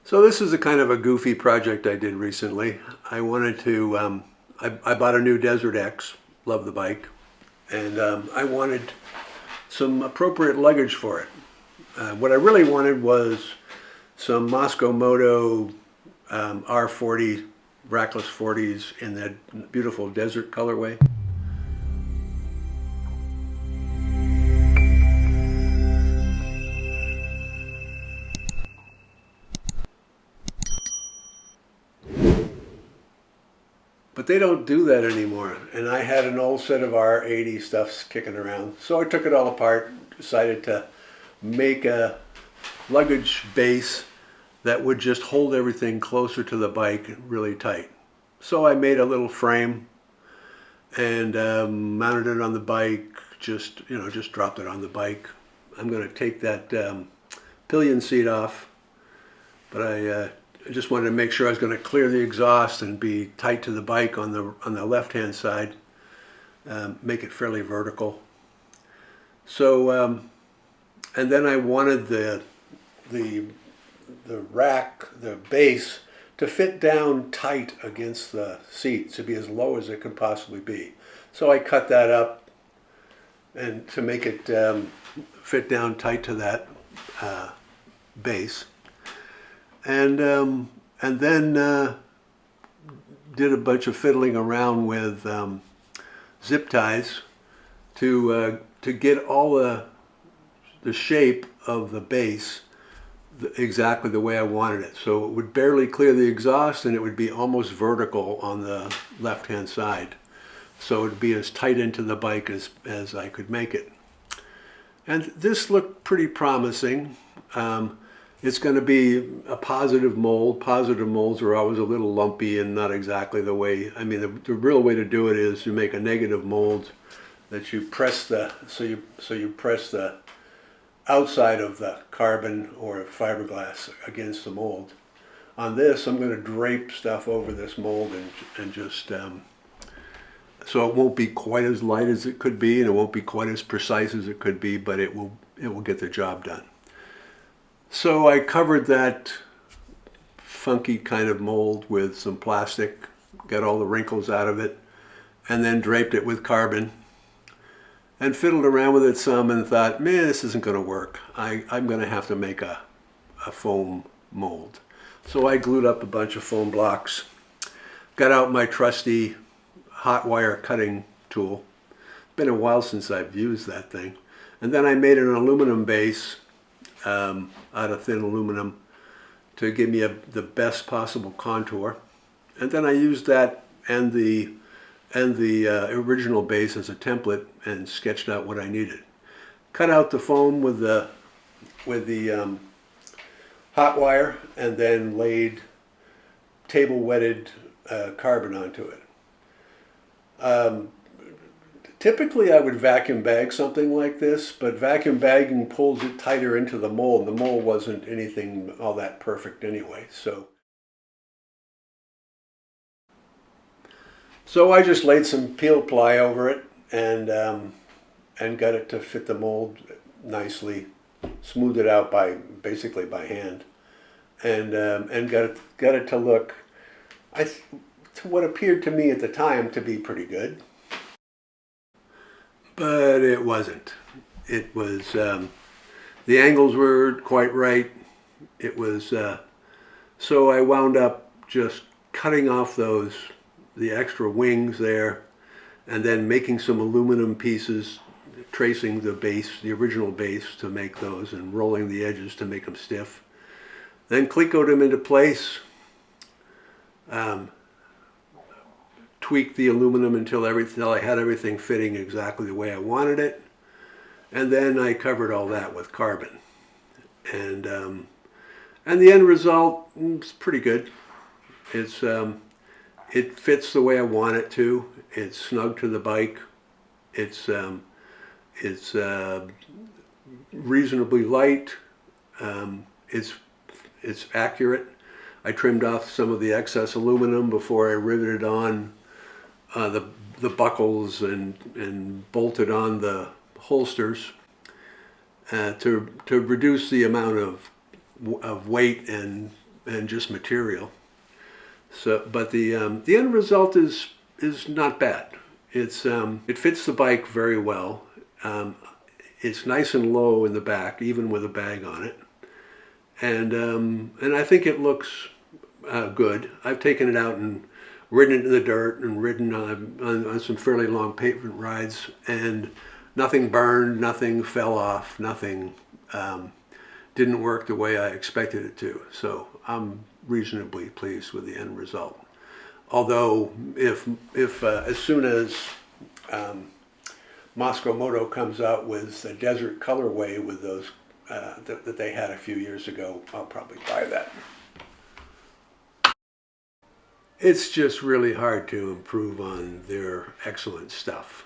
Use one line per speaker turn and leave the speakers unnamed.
So this is a kind of a goofy project I did recently. I wanted to, I bought a new Desert-X, love the bike, and I wanted some appropriate luggage for it. What I really wanted was some Mosko Moto R40 rackless 40s in that beautiful desert colorway. But they don't do that anymore. And I had an old set of R80 stuffs kicking around. So I took it all apart, decided to make a luggage base that would just hold everything closer to the bike really tight. So I made a little frame and mounted it on the bike, just dropped it on the bike. I'm going to take that pillion seat off, but I just wanted to make sure I was going to clear the exhaust and be tight to the bike on the left-hand side, make it fairly vertical. So, and then I wanted the rack, the base, to fit down tight against the seat, to be as low as it could possibly be. So I cut that up and to make it fit down tight to that base. And then did a bunch of fiddling around with zip ties to get all the shape of the base exactly the way I wanted it. So it would barely clear the exhaust and it would be almost vertical on the left-hand side. So it would be as tight into the bike as I could make it. And this looked pretty promising. It's going to be a positive mold. Positive molds are always a little lumpy and not exactly the way. I mean, the real way to do it is you make a negative mold that you press so you press the outside of the carbon or fiberglass against the mold. On this, I'm going to drape stuff over this mold and just so it won't be quite as light as it could be, and it won't be quite as precise as it could be, but it will get the job done. So I covered that funky kind of mold with some plastic, got all the wrinkles out of it, and then draped it with carbon and fiddled around with it some and thought, man, this isn't going to work. I'm going to have to make a foam mold. So I glued up a bunch of foam blocks, got out my trusty hot wire cutting tool. Been a while since I've used that thing. And then I made an aluminum base out of thin aluminum to give me the best possible contour. And then I used that and the original base as a template and sketched out what I needed. Cut out the foam with the hot wire and then laid table wetted carbon onto it. Typically I would vacuum bag something like this, but vacuum bagging pulls it tighter into the mold. The mold wasn't anything all that perfect anyway, so I just laid some peel ply over it and got it to fit the mold nicely, smoothed it out basically by hand, and got it to look to what appeared to me at the time to be pretty good. But it wasn't. It was, the angles were quite right. It was, so I wound up just cutting off the extra wings there, and then making some aluminum pieces, tracing the base, the original base to make those, and rolling the edges to make them stiff. Then clecoed them into place. Tweaked the aluminum until I had everything fitting exactly the way I wanted it, and then I covered all that with carbon, and the end result is pretty good. It fits the way I want it to. It's snug to the bike. It's reasonably light. It's accurate. I trimmed off some of the excess aluminum before I riveted on the buckles and bolted on the holsters to reduce the amount of weight and and just material. So, but the end result is not bad. It fits the bike very well. It's nice and low in the back, even with a bag on it, and I think it looks good. I've taken it out and ridden it in the dirt and ridden on some fairly long pavement rides, and nothing burned, nothing fell off, nothing didn't work the way I expected it to. So I'm reasonably pleased with the end result. Although if as soon as Mosko Moto comes out with a desert colorway with those that they had a few years ago, I'll probably buy that. It's just really hard to improve on their excellent stuff.